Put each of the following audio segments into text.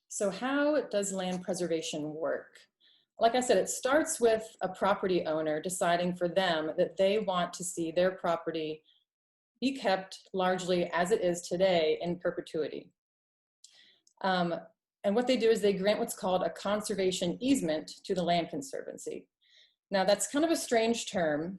So how does land preservation work? Like I said, it starts with a property owner deciding for them that they want to see their property be kept largely as it is today in perpetuity. Um, and what they do is they grant what's called a conservation easement to the Land Conservancy. Now that's kind of a strange term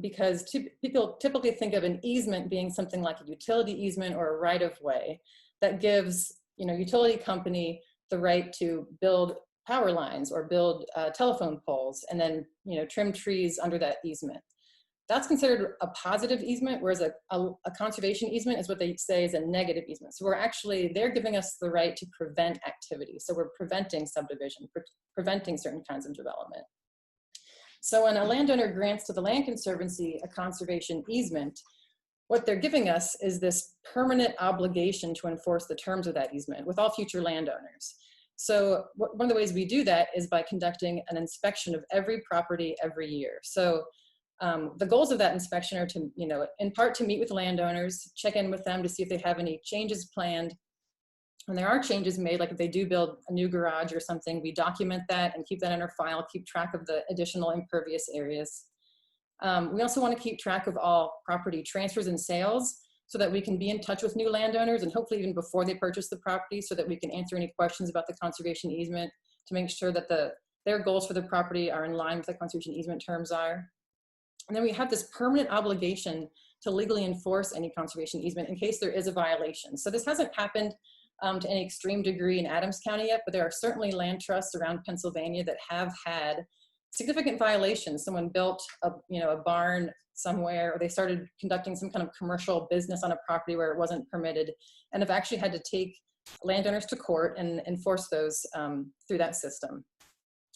because people typically think of an easement being something like a utility easement or a right of way that gives utility company the right to build power lines or build telephone poles and then trim trees under that easement. That's considered a positive easement, whereas a conservation easement is what they say is a negative easement. So they're giving us the right to prevent activity. So we're preventing subdivision, preventing certain kinds of development. So when a landowner grants to the Land Conservancy a conservation easement, what they're giving us is this permanent obligation to enforce the terms of that easement with all future landowners. So one of the ways we do that is by conducting an inspection of every property every year. So the goals of that inspection are to, in part to meet with landowners, check in with them to see if they have any changes planned. When there are changes made, like if they do build a new garage or something, we document that and keep that in our file, keep track of the additional impervious areas. We also want to keep track of all property transfers and sales so that we can be in touch with new landowners and hopefully even before they purchase the property so that we can answer any questions about the conservation easement to make sure that their goals for the property are in line with the conservation easement terms are. And then we have this permanent obligation to legally enforce any conservation easement in case there is a violation. So this hasn't happened to any extreme degree in Adams County yet, but there are certainly land trusts around Pennsylvania that have had significant violations. Someone built a barn somewhere, or they started conducting some kind of commercial business on a property where it wasn't permitted, and have actually had to take landowners to court and enforce those through that system.